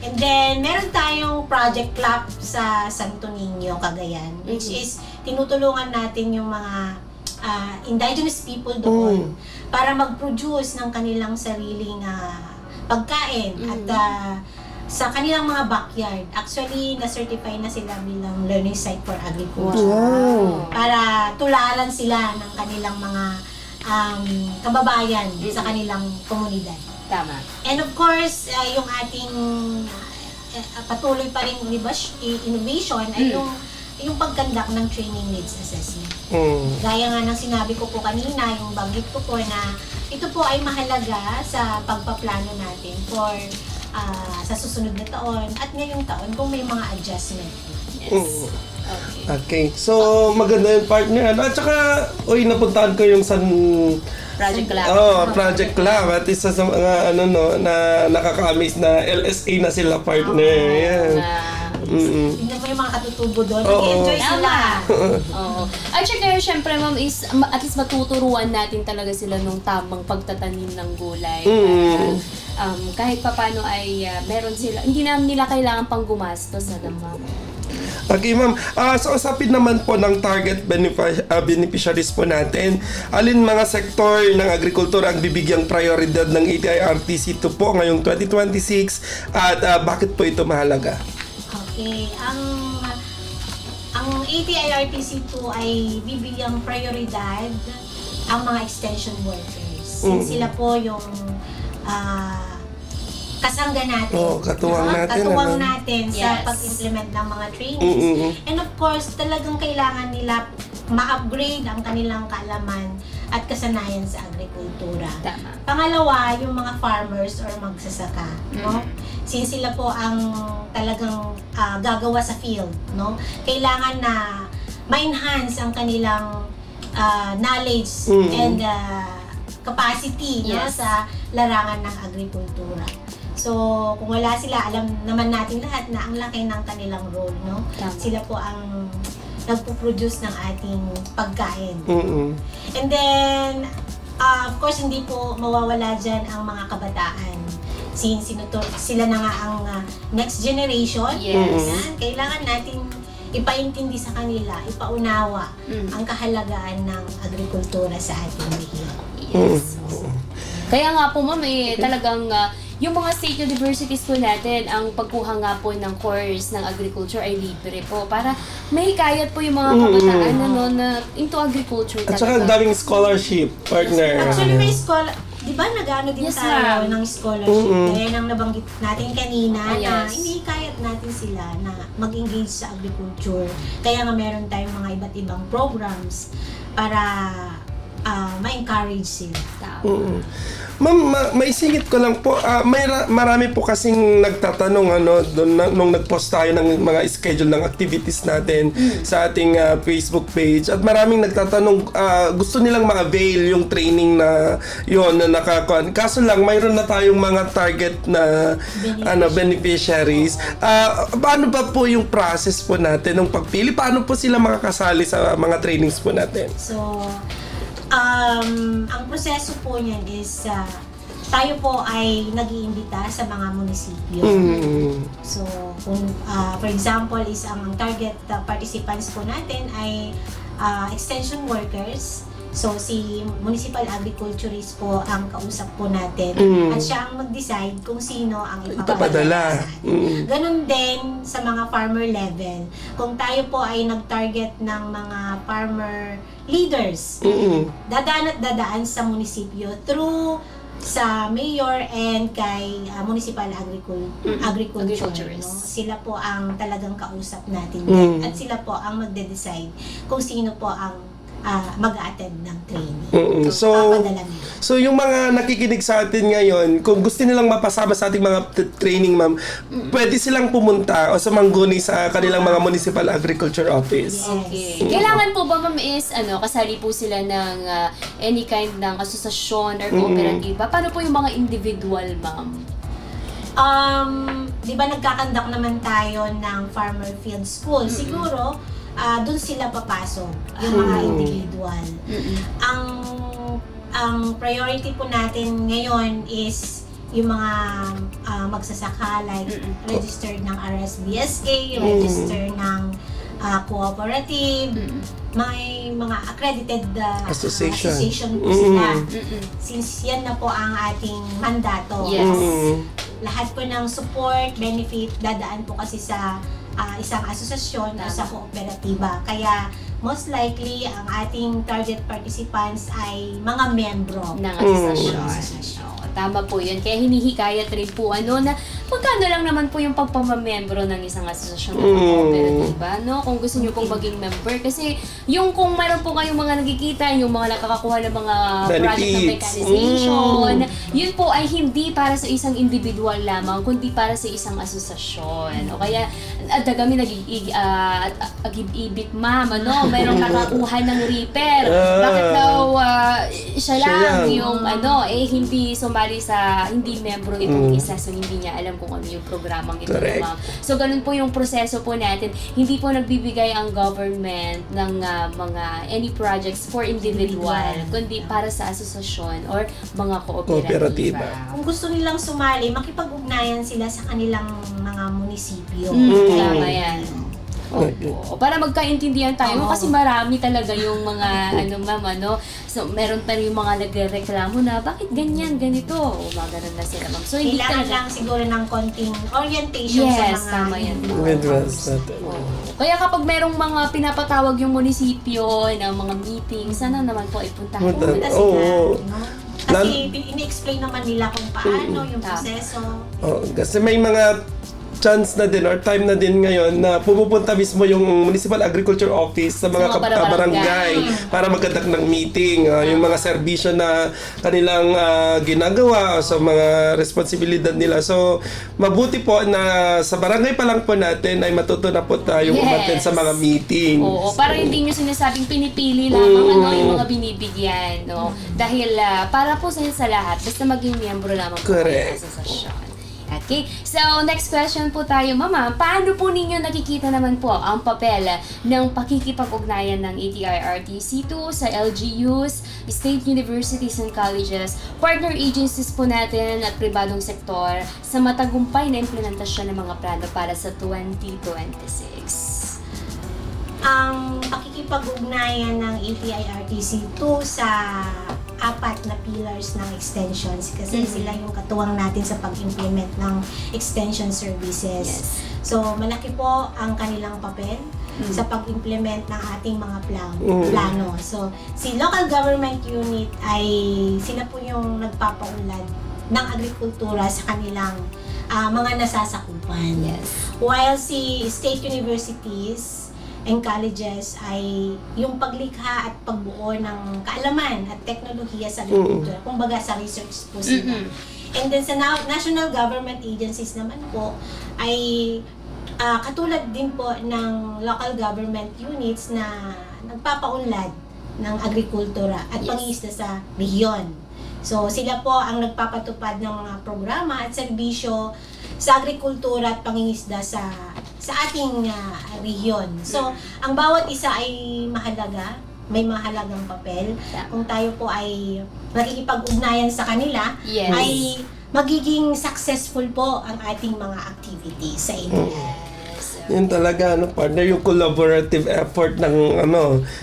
And then, meron tayong project club sa Santo Niño, Cagayan, which is tinutulungan natin yung mga indigenous people doon para mag-produce ng kanilang sariling pagkain at sa kanilang mga backyard. Actually, na-certify na sila bilang learning site for agriculture. Para tularan sila ng kanilang mga kababayan sa kanilang komunidad. Tama. And of course, yung ating patuloy pa rin innovation ay yung pag-conduct ng training needs assessment. Gaya nga ng sinabi ko po kanina, yung banggit ko po na ito po ay mahalaga sa pagpaplano natin for sa susunod na taon at ngayong taon kung may mga adjustment. Yes. Okay. So, maganda yung partner. At saka, napuntahan ko yung Project Club. Project Club. At isa sa mga, na nakaka-amaze na LSA na sila partner. Yan. Tingnan mo yung mga katutubo doon. Nag-enjoy sila. Oo. At saka, syempre, ma'am, is at least matuturuan natin talaga sila nung tamang pagtatanim ng gulay. Kahit papano ay meron sila, hindi na nila kailangan pang gumastos, ma'am. Okay, ma'am. Sa usapin naman po ng target beneficiaries po natin, alin mga sektor ng agrikultura ang bibigyang prioridad ng ATI-RTC2 po ngayong 2026 at bakit po ito mahalaga? Okay. Ang ATI-RTC2 ay bibigyang prioridad ang mga extension workers. Since sila po yung kasangga natin. Katuwang natin sa pag-implement ng mga trainings. And of course, talagang kailangan nila ma-upgrade ang kanilang kaalaman at kasanayan sa agrikultura. Tama. Pangalawa, yung mga farmers or magsasaka, no? Since sila po ang talagang gagawa sa field, no? Kailangan na ma-enhance ang kanilang knowledge and capacity no, sa larangan ng agrikultura. So, kung wala sila, alam naman natin lahat na ang laki ng kanilang role, no? Sila po ang nagpo-produce ng ating pagkain. And then, of course, hindi po mawawala dyan ang mga kabataan. Since sila na nga ang next generation, kailangan natin ipaintindi sa kanila, ipaunawa ang kahalagaan ng agrikultura sa ating rehiyon. Yes. Kaya nga po, ma'am, talagang yung mga state universities po natin, ang pagkuha nga po ng course ng agriculture ay libre po para may hikayat po yung mga kabataan na into agriculture talaga. At saka ang daming scholarship, partner. Actually, may di ba nag-ano din tayo ng scholarship? Kaya nang nabanggit natin kanina na inihikayat natin sila na mag-engage sa agriculture. Kaya nga meron tayong mga iba't ibang programs para ma-encourage sila. Ma'am, maisingit ko lang po, marami po kasing nagtatanong nung nag-post tayo ng mga schedule ng activities natin sa ating Facebook page, at maraming nagtatanong gusto nilang ma-avail yung training na yon na nakakuan. Kaso lang mayroon na tayong mga target na beneficiaries. Paano ba po yung process po natin ng pagpili? Paano po sila makakasali sa mga trainings po natin? So, ang proseso po niyan is tayo po ay nag-iimbita sa mga munisipyo. So, kung, for example, is ang target participants po natin ay extension workers. So, si municipal agriculturist po ang kausap po natin at siya ang mag-decide kung sino ang ipapadala. Ganon din sa mga farmer level. Kung tayo po ay nag-target ng mga farmer leaders, dadaan sa munisipyo through sa mayor and kay municipal agriculturist. No? Sila po ang talagang kausap natin din. At sila po ang magde-decide kung sino po ang mag-a-attend ng training. So yung mga nakikinig sa atin ngayon, kung gusto nilang mapasama sa ating mga training, ma'am, pwede silang pumunta o sumangguni sa kanilang mga municipal agriculture office. Okay. Kailangan po ba, ma'am, is kasali po sila ng any kind ng asosasyon or kooperatiba? Paano po yung mga individual, ma'am? Di ba nagkakandak naman tayo ng farmer field school? Siguro, doon sila papasok, yung mga individual. Ang priority po natin ngayon is yung mga magsasaka, like registered ng RSBSA, registered ng cooperative, may mga accredited association po sila. Since yan na po ang ating mandato. Lahat po ng support, benefit, dadaan po kasi sa isang asosasyon o sa kooperatiba. Kaya most likely ang ating target participants ay mga membro ng asosasyon. Tama po yun. Kaya hinihikayat rin po na magkano lang naman po yung pagpamamembro ng isang asosasyon o kooperatiba, no? Kung gusto nyo pong maging member. Kasi yung kung meron po kayong mga nakikita, yung mga nakakakuha ng mga project ng mechanization, yun po ay hindi para sa isang individual lamang, kundi para sa isang asosasyon. O kaya, kami nag-ibit ma'am, mayroong nakakuha ng repair. Bakit daw siya lang yung hindi sumali sa hindi membro itong isa, so hindi niya alam kung ano yung programang ito, ma'am. So ganun po yung proseso po natin. Hindi po nagbibigay ang government ng mga any projects for individual, kundi para sa asosasyon or mga kooperatiba. Kung gusto nilang sumali, makipag-ugnayan sila sa kanilang mga munisipyo. Tama yan. Opo. Para magkaintindihan tayo kasi marami talaga yung mga so meron pa rin yung mga nagrereklamo na bakit ganyan, ganito, maganon na sila, ma'am. So hindi kailangan lang siguro ng konting orientation sa mga tama yan. Kaya kapag merong mga pinapatawag yung munisipyo ng mga meeting, sana naman po ipuntahan po sila. Kasi ini-explain naman nila kung paano yung proseso. Kasi may mga chance na din or time na din ngayon na pumupunta mismo yung Municipal Agriculture Office sa mga barangay para magkadak ng meeting, yung mga serbisyo na kanilang ginagawa sa mga responsibilidad nila. So, mabuti po na sa barangay pa lang po natin ay matuto na po tayong umattend sa mga meeting. Oo, para hindi nyo sinasabing pinipili lamang yung mga binibigyan, no? Dahil para po sa lahat, basta maging miyembro lamang po kayo sa asosasyon. Okay, so next question po tayo, mama. Paano po ninyo nakikita naman po ang papel ng pakikipag-ugnayan ng ATI-RTC2 sa LGUs, state universities and colleges, partner agencies po natin at pribadong sektor sa matagumpay na implementasyon ng mga plano para sa 2026? Ang pakikipag-ugnayan ng ATI-RTC2 sa 4 na pillars ng extensions kasi sila yung katuwang natin sa pag-implement ng extension services. So, malaki po ang kanilang papel sa pag-implement ng ating mga plano. So, si local government unit ay sila po yung nagpapaunlad ng agrikultura sa kanilang mga nasasakupan. While si state universities and colleges ay yung paglikha at pagbuo ng kaalaman at teknolohiya sa agrikultura. Kumbaga sa research po sila. And then sa national government agencies naman po ay katulad din po ng local government units na nagpapaunlad ng agrikultura at pangingisda sa rehiyon. So sila po ang nagpapatupad ng mga programa at serbisyo sa agrikultura at pangingisda sa ating rehiyon. So ang bawat isa ay mahalaga, may mahalagang papel. Kung tayo po ay nakikipag-ugnayan sa kanila, Yes. ay magiging successful po ang ating mga activities sa ATI. Yun talaga, partner, yung collaborative effort ng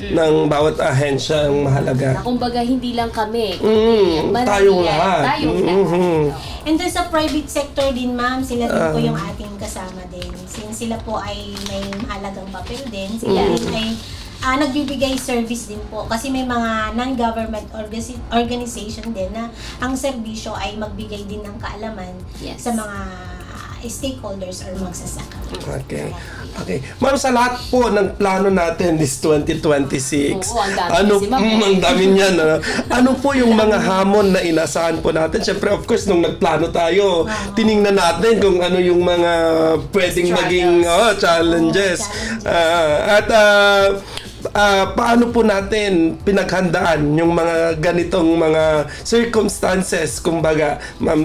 ng bawat ahensya ang mahalaga. Na kumbaga hindi lang kami, kundi tayong lahat. Tayong lahat. And then sa private sector din, ma'am, sila din po yung ating kasama din. Since sila po ay may mahalagang papel din, sila din ay nagbibigay service din po. Kasi may mga non-government organization din na ang serbisyo ay magbigay din ng kaalaman sa mga stakeholders or magsasaka. Okay. Ma'am, sa lahat po ng plano natin this 2026, ang dami niyan. Ano po yung mga hamon na inasahan po natin? Siyempre, of course, nung nagplano tayo, tiningnan natin kung ano yung mga pwedeng maging challenges. Paano po natin pinaghandaan yung mga ganitong mga circumstances, kumbaga, ma'am,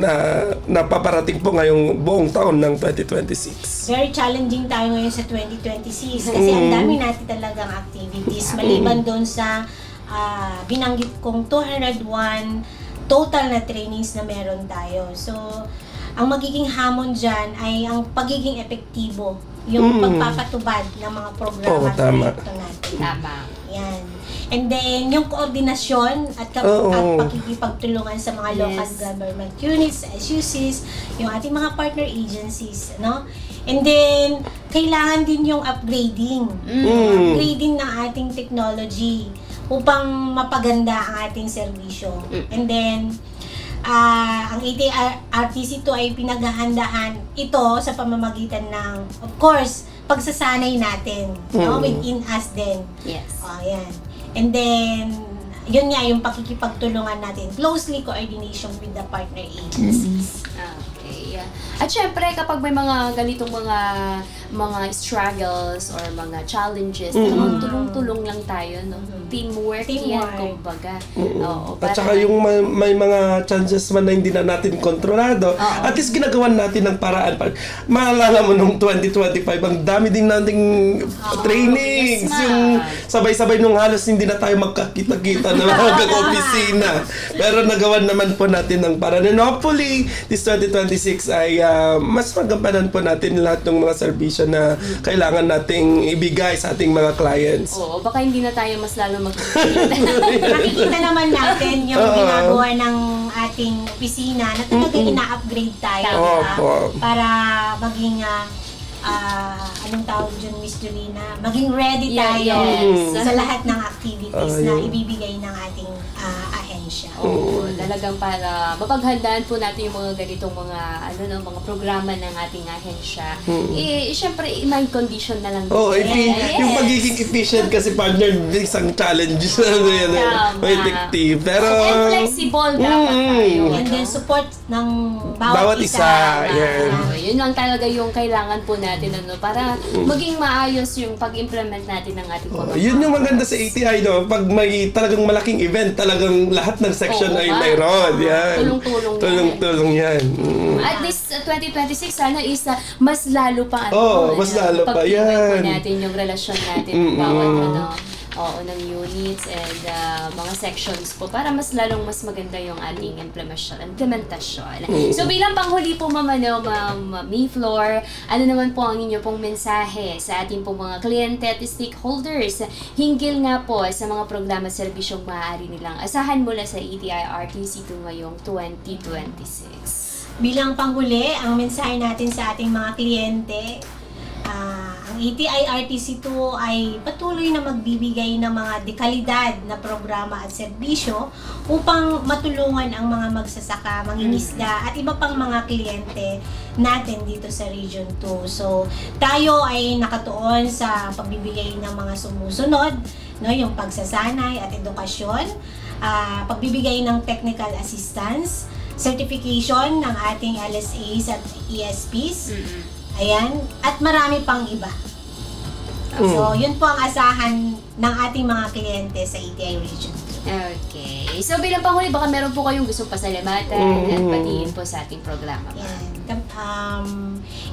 na paparating po ngayong buong taon ng 2026? Very challenging tayo ngayon sa 2026 kasi ang dami natin talagang activities. Maliban doon sa binanggit kong 201 total na trainings na meron tayo. So, ang magiging hamon dyan ay ang pagiging epektibo, yung pagpapatubad ng mga programa at proyekto natin. Tama. Yan. And then, yung koordinasyon at pakikipagtulungan sa mga local government units, SUCs, yung ating mga partner agencies, no? And then, kailangan din yung upgrading. Upgrading ng ating technology upang mapaganda ang ating serbisyo. And then, ang ATI-RTC to ay pinaghahandahan ito sa pamamagitan ng, of course, pagsasanay natin, no? Within us din. Yes. Yan. And then, yun nga yung pakikipagtulungan natin, closely coordination with the partner agencies. Okay. At syempre, kapag may mga ganitong mga struggles or mga challenges, tulong-tulong lang tayo, no? Teamwork yan, kumbaga. At saka yung may mga chances man na hindi na natin kontrolado, at least ginagawan natin ng paraan. Maalala mo nung 2025, ang dami din nating trainings. Yung sabay-sabay nung halos hindi na tayo magkakita-kita na mag-opisina. Pero nagawan naman po natin ng paraan. And hopefully, this 2026 ay mas magampanan po natin lahat ng mga serbisyo na kailangan nating ibigay sa ating mga clients. Oo, baka hindi na tayo mas lalo Nakikita naman natin yung ginagawa ng ating opisina na talagang ina-upgrade tayo para maging anong tawag dyan, Miss Julina? Maging ready tayo sa lahat ng activities na ibibigay ng ating ahensya. Oo, talagang para mapaghandaan po natin yung mga ganitong mga mga programa ng ating ahensya. Syempre, mind condition na lang. Yung pagiging efficient kasi, partner, isang challenge. Effective. Pero and flexible dapat tayo. And then support ng bawat isa. Yun lang talaga yung kailangan po natin para maging maayos yung pag-implement natin ng ating mga yun yung maganda sa ATI, no? Pag may talagang malaking event, talagang lahat ng section ay mayroon. Tulong-tulong yan. At this 2026, sana is mas lalo pa mas lalo pa yan. natin yung relasyon natin ng bawat ng units and mga sections po para mas lalong mas maganda yung ating implementasyon. So bilang panghuli po Ma'am Mayflor, ano naman po ang inyo pong mensahe sa ating pong mga kliyente at stakeholders hinggil nga po sa mga programa serbisyong maaari nilang asahan mula sa ATI-RTC ngayong 2026? Bilang panghuli, ang mensahe natin sa ating mga kliyente, ang ETI RTC2 ay patuloy na magbibigay ng mga dekalidad na programa at serbisyo upang matulungan ang mga magsasaka, mangingisda at iba pang mga kliyente natin dito sa Region 2. So, tayo ay nakatuon sa pagbibigay ng mga sumusunod, no, yung pagsasanay at edukasyon, pagbibigay ng technical assistance, certification ng ating LSAs at ESPs, ayan, at marami pang iba. So, yun po ang asahan ng ating mga kliyente sa ETI Region 2. Okay. So bilang panghuli, baka meron po kayong gustong pasalamatan at batiin po sa ating programa. Yan.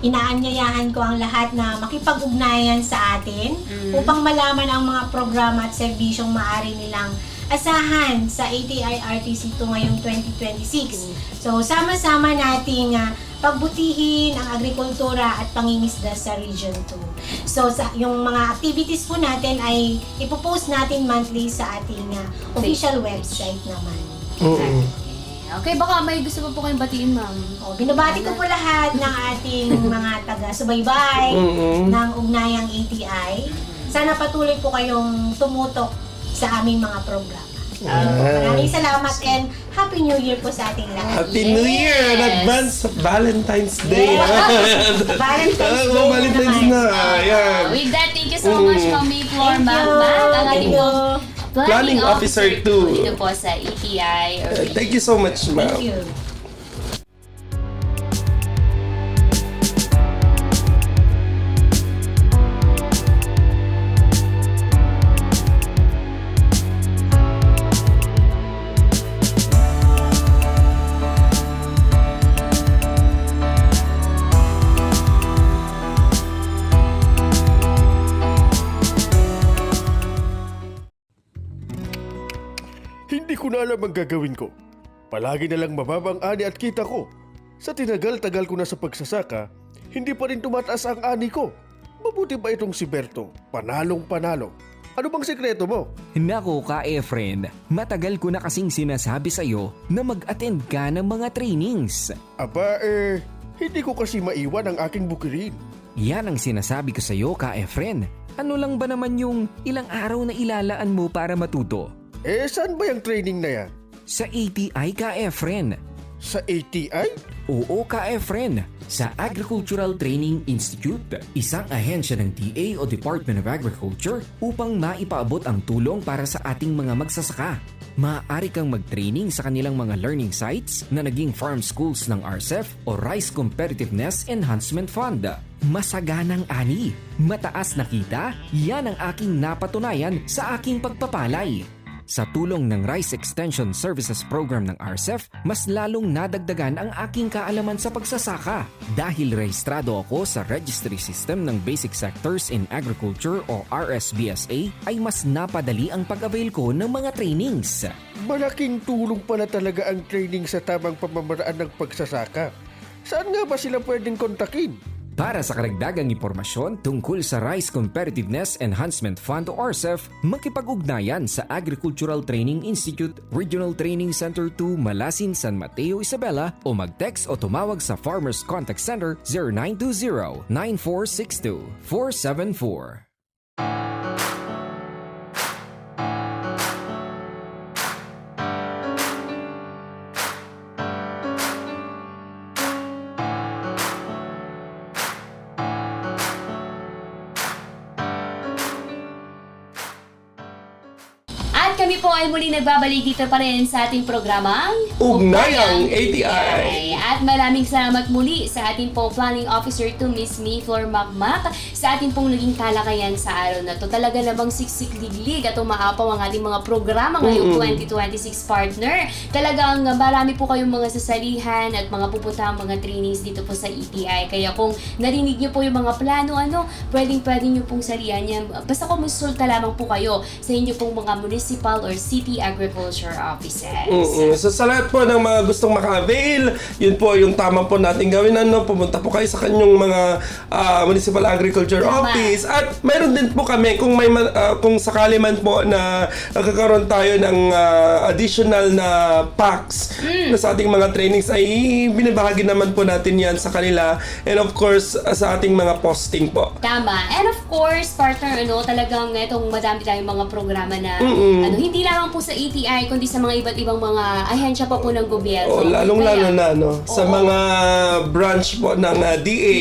Inaanyayahan ko ang lahat na makipag-ugnayan sa atin upang malaman ang mga programa at serbisyong maaari nilang asahan sa ATI RTC2 ngayong 2026. So, sama-sama nating pagbutihin ang agrikultura at pangingisda sa Region 2. So, yung mga activities po natin ay ipopost natin monthly sa ating official website naman. Okay, baka may gusto po kayong batiin, ma'am. Binabati ko po lahat ng ating mga taga-subaybay ng Ugnayang ATI. Sana patuloy po kayong tumutok sa aming mga programa. Maraming salamat and Happy New Year po sa ating lahat. Happy New Year in advance of Valentine's Day. Valentine's Day Valentine's na. Ayan. With that, thank you so much, Ma'am Mayflower Magmag. Ang ating pong Planning Officer 2. Dito po sa ETI. Thank you so much, ma'am. Thank you. Hindi ko na alam ang gagawin ko. Palagi na lang mababang ani at kita ko. Sa tinagal-tagal ko na sa pagsasaka, hindi pa rin tumataas ang ani ko. Mabuti ba itong si Berto? Panalong panalo. Ano bang sekreto mo? Nako ka Efren, matagal ko na kasing sinasabi sa'yo na mag-attend ka ng mga trainings. Aba hindi ko kasi maiwan ang aking bukirin. Yan ang sinasabi ko sa'yo ka Efren. Ano lang ba naman yung ilang araw na ilalaan mo para matuto? Saan ba yung training na yan? Sa ATI ka Efren. Sa ATI? Oo ka Efren. Sa Agricultural Training Institute, isang ahensya ng DA o Department of Agriculture upang maipaabot ang tulong para sa ating mga magsasaka. Maaari kang mag-training sa kanilang mga learning sites na naging farm schools ng RCEF o Rice Competitiveness Enhancement Fund. Masaganang ani, mataas na kita, yan ang aking napatunayan sa aking pagpapalay. Sa tulong ng Rice Extension Services Program ng RCEF, mas lalong nadagdagan ang aking kaalaman sa pagsasaka. Dahil rehistrado ako sa Registry System ng Basic Sectors in Agriculture o RSBSA, ay mas napadali ang pag-avail ko ng mga trainings. Malaking tulong pala talaga ang training sa tamang pamamaraan ng pagsasaka. Saan nga ba sila pwedeng kontakin? Para sa karagdagang impormasyon tungkol sa Rice Competitiveness Enhancement Fund o RCEF, makipag-ugnayan sa Agricultural Training Institute, Regional Training Center 2, Malasin, San Mateo, Isabela o mag-text o tumawag sa Farmers Contact Center 0920-9462-474. Kami po ay muli nagbabalik dito pa rin sa ating programang Ugnayang ATI. At maraming salamat muli sa ating pong Planning Officer 2, Miss Mayflower Magmak, sa ating pong naging talakayan sa araw na to. Talaga namang siksik-liglig at umaapaw ang ating mga programa ngayong 2026 partner. Talagang marami po kayong mga sasalihan at mga pupuntang mga trainings dito po sa ETI. Kaya kung narinig niyo po yung mga plano, pwedeng niyo pong salihan yan. Basta kumonsulta lamang po kayo sa inyo pong mga municipal or city agriculture offices. So sa lahat po ng mga gustong maka-avail, yun po yung tama po natin gawin. Pumunta po kayo sa kanyang mga Municipal Agriculture Office. At mayroon din po kami, kung sakali man po na nagkakaroon tayo ng additional na packs na sa ating mga trainings, ay binibahagi naman po natin yan sa kanila. And of course, sa ating mga posting po. Tama. And of course, partner, talagang itong madami tayong mga programa na hindi lamang po sa ATI, kundi sa mga iba't ibang mga ahensya pa po ng gobyerno. Lalong-lalo na, sa mga branch po ng DA.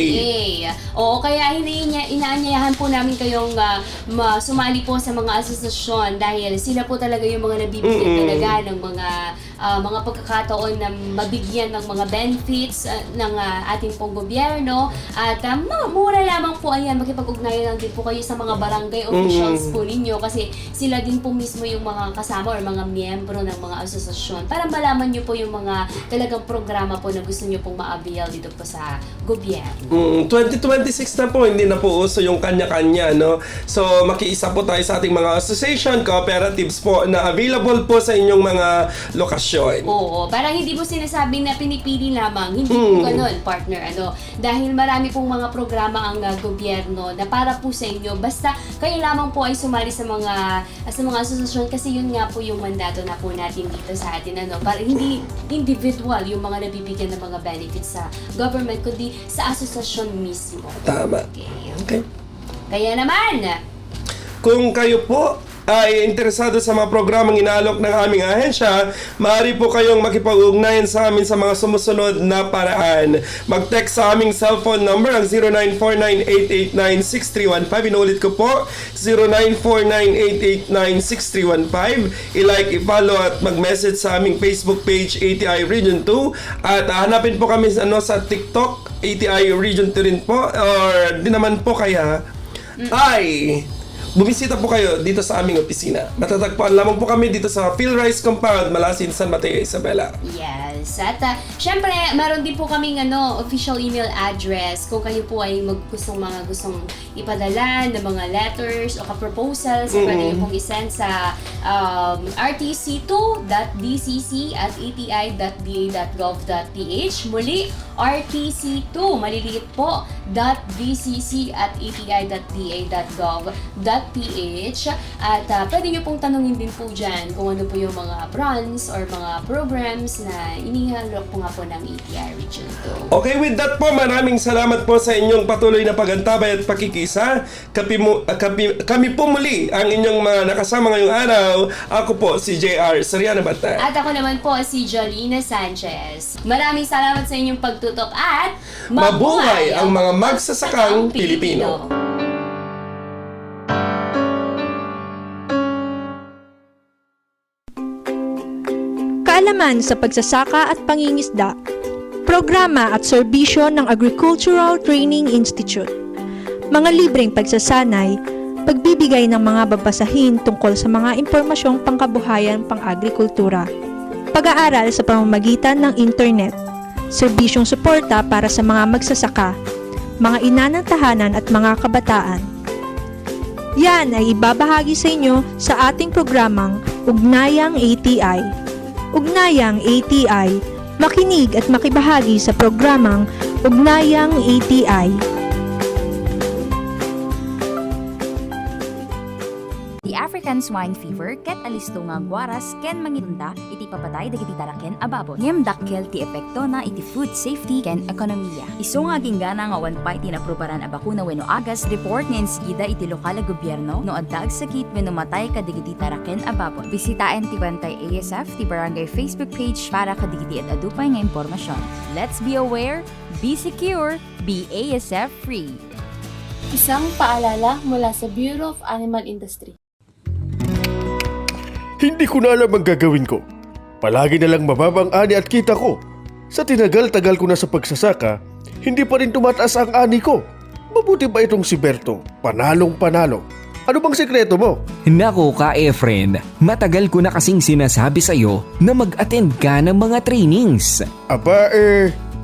Oo, kaya inaanyayahan po namin kayong sumali po sa mga asosasyon dahil sila po talaga yung mga nabibigyan talaga ng mga pagkakataon na mabigyan ng mga benefits ng ating pong gobyerno. At mura lamang po, ayan, makipag-ugnayan lang din po kayo sa mga barangay officials po ninyo kasi sila din po mismo yung mga kasama or mga miyembro ng mga asosasyon para malaman nyo po yung mga talagang programa po na gusto nyo pong ma-avail dito po sa gobyerno. 2026 na po, hindi na po uso yung kanya-kanya, So, makiisa po tayo sa ating mga association, cooperatives po na available po sa inyong mga lokasyon. Oo, parang hindi mo sinasabi na pinipili lamang, hindi po ganun, partner, dahil marami pong mga programa ang gobyerno na para po sa inyo, basta kayo lamang po ay sumali sa mga asosasyon kasi yun nga po yung mandato na po natin dito sa atin, para hindi individual yung mga nabibigyan ng mga benefits sa government, kundi sa asosasyon mismo. Tama. Okay. Kaya naman, kung kayo po ay interesado sa mga programang inaalok ng aming ahensya, maaari po kayong makipag-ugnayan sa amin sa mga sumusunod na paraan. Mag-text sa aming cellphone number ang 0949-889-6315. Inulit ko po, 0949-889-6315. I-like, i-follow at mag-message sa aming Facebook page ATI Region 2. At hanapin po kami sa TikTok, ATI Region 2 rin po. Or di naman po kaya ay bumisita po kayo dito sa aming opisina. Matatagpuan lamang po kami dito sa PhilRice Compound, Malasin, San Mateo, Isabela. Yes. At syempre, meron din po kaming official email address kung kayo po ay gustong ipadala ng mga letters o ka-proposals. Pwede nyo pong isend sa rtc2.dcc@ati.da.gov.ph. Muli, rtc2, maliliit po, .dcc@ati.da.gov.ph. At pwede nyo pong tanungin din po dyan kung ano po yung mga brands or mga programs na inihalok po nga po ng ATI Region 2. Okay, with that po, maraming salamat po sa inyong patuloy na pagantabay at pakikisa. Kami po muli ang inyong mga nakasama ngayong araw. Ako po si JR Soriano Bata. At ako naman po si Jolina Sanchez. Maraming salamat sa inyong pagtutok at mabuhay ang mga magsasakang Pilipino. Kaalaman sa pagsasaka at pangingisda, programa at serbisyo ng Agricultural Training Institute, mga libreng pagsasanay, pagbibigay ng mga babasahin tungkol sa mga impormasyong pangkabuhayan pang-agrikultura, pag-aaral sa pamamagitan ng internet, serbisyong suporta para sa mga magsasaka, mga ina ng tahanan at mga kabataan. Yan ay ibabahagi sa inyo sa ating programang Ugnayang ATI. Ugnayang ATI, makinig at makibahagi sa programang Ugnayang ATI. The African swine fever ket alistunga guaras ken mangitunda iti papatay dagiti taraken ababot. Ngem dakkel ti epekto na iti food safety ken ekonomiya. Isu nga ginggana nga wan pay tinaprubaran a bakuna wenno agas report nga insigida iti lokal a gobyerno no adda ag sakit wenno matay kadigiti taraken ababot. Bisitaen ti Bantay ASF ti barangay Facebook page para kadigiti at adupay nga impormasyon. Let's be aware, be secure, be ASF free. Isang paalala mula sa Bureau of Animal Industry. Hindi ko na alam ang gagawin ko. Palagi na lang mababang ani at kita ko. Sa tinagal-tagal ko na sa pagsasaka, hindi pa rin tumataas ang ani ko. Mabuti ba itong si Berto? Panalong-panalo. Ano bang sekreto mo? Nako ka Efren, matagal ko na kasing sinasabi sa'yo na mag-attend ka ng mga trainings. Aba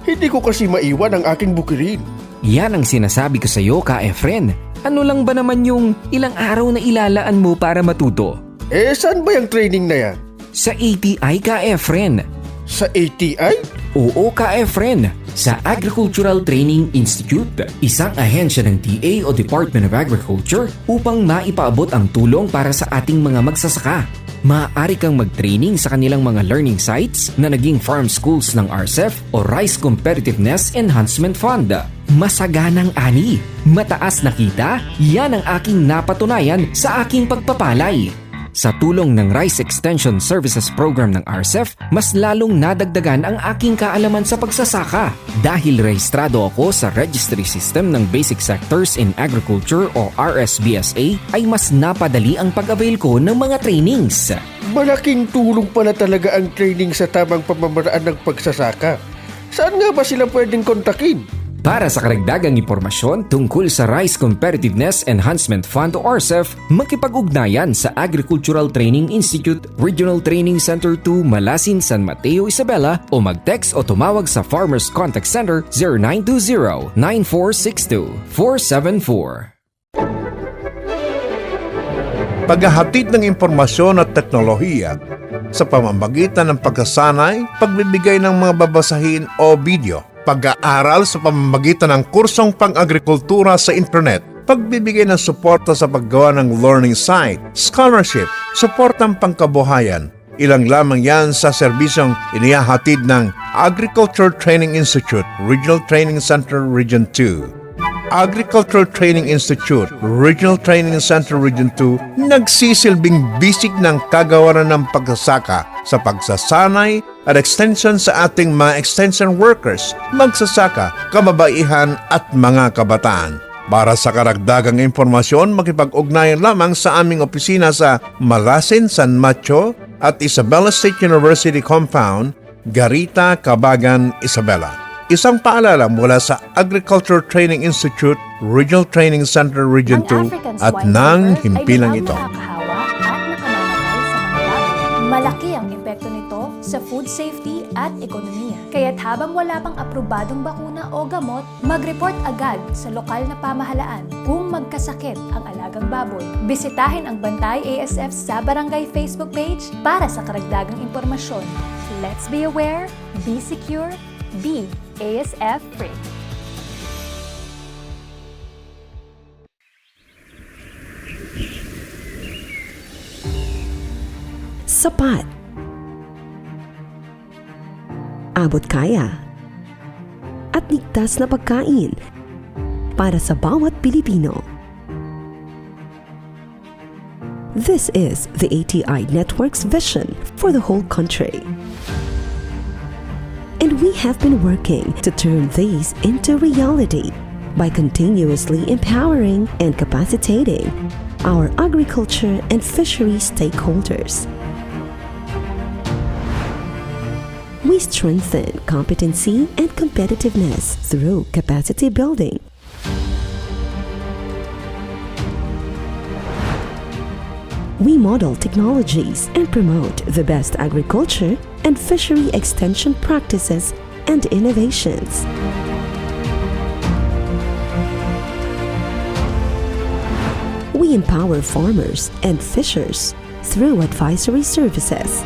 hindi ko kasi maiwan ang aking bukirin. Yan ang sinasabi ko sa'yo ka Efren. Ano lang ba naman yung ilang araw na ilalaan mo para matuto? Saan ba yung training na yan? Sa ATI ka Efren. Sa ATI? Oo ka, Efren! Sa Agricultural Training Institute, isang ahensya ng DA o Department of Agriculture upang maipaabot ang tulong para sa ating mga magsasaka. Maaari kang mag-training sa kanilang mga learning sites na naging farm schools ng RCEF o Rice Competitiveness Enhancement Fund. Masaganang ani, mataas na kita, yan ang aking napatunayan sa aking pagpapalay. Sa tulong ng Rice Extension Services Program ng RCEF, mas lalong nadagdagan ang aking kaalaman sa pagsasaka. Dahil rehistrado ako sa Registry System ng Basic Sectors in Agriculture o RSBSA, ay mas napadali ang pag-avail ko ng mga trainings. Malaking tulong pala talaga ang training sa tamang pamamaraan ng pagsasaka. Saan nga ba sila pwedeng kontakin? Para sa karagdagang impormasyon tungkol sa Rice Competitiveness Enhancement Fund o RCEF, makipag-ugnayan sa Agricultural Training Institute, Regional Training Center 2, Malasin, San Mateo, Isabela o mag-text o tumawag sa Farmers Contact Center 0920-9462-474. Paghahatid ng impormasyon at teknolohiya sa pamamagitan ng pagsasanay, pagbibigay ng mga babasahin o video, pag-aaral sa pamamagitan ng kursong pang-agrikultura sa internet, pagbibigay ng suporta sa paggawa ng learning site, scholarship, suportang pangkabuhayan. Ilang lamang yan sa serbisyong inihahatid ng Agriculture Training Institute, Regional Training Center, Region 2. Agricultural Training Institute, Regional Training Center Region 2, nagsisilbing bisig ng kagawaran ng pagsasaka sa pagsasanay at extension sa ating mga extension workers, magsasaka, kababaihan at mga kabataan. Para sa karagdagang impormasyon, makipag-ugnayan lamang sa aming opisina sa Malasin, San Mateo at Isabela State University Compound, Garita, Cabagan, Isabela. Isang paalala mula sa Agriculture Training Institute, Regional Training Center Region 2 at ng himpilang ito. Malaki ang epekto nito sa food safety at ekonomiya. Kaya't habang wala pang aprobadong bakuna o gamot, mag-report agad sa lokal na pamahalaan kung magkasakit ang alagang baboy. Bisitahin ang Bantay ASF sa Barangay Facebook page para sa karagdagang impormasyon. Let's be aware, be secure, be ASF free. Sapat. Abot kaya. At ligtas na pagkain para sa bawat Pilipino. This is the ATI Network's vision for the whole country. And we have been working to turn these into reality by continuously empowering and capacitating our agriculture and fishery stakeholders. We strengthen competency and competitiveness through capacity building. We model technologies and promote the best agriculture and fishery extension practices and innovations. We empower farmers and fishers through advisory services.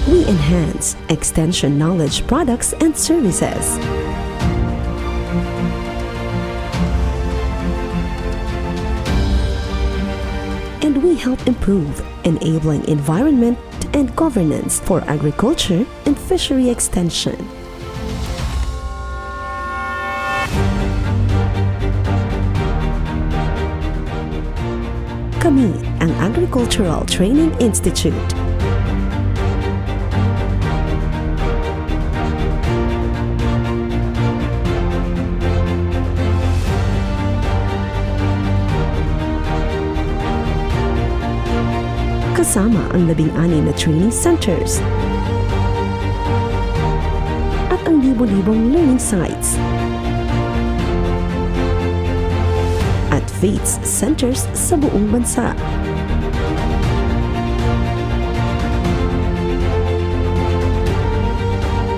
We enhance extension knowledge products and services. And we help improve enabling environment and governance for agriculture and fishery extension. Kami ang Agricultural Training Institute. Kasama ang 16 na training centers at ang libo-libong learning sites at FATES centers sa buong bansa.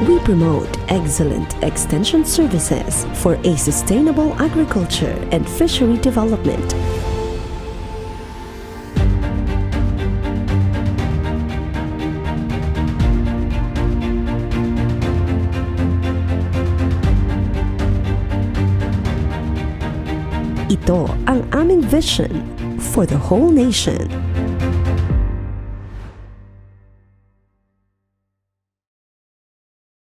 We promote excellent extension services for a sustainable agriculture and fishery development. Ito ang aming vision for the whole nation.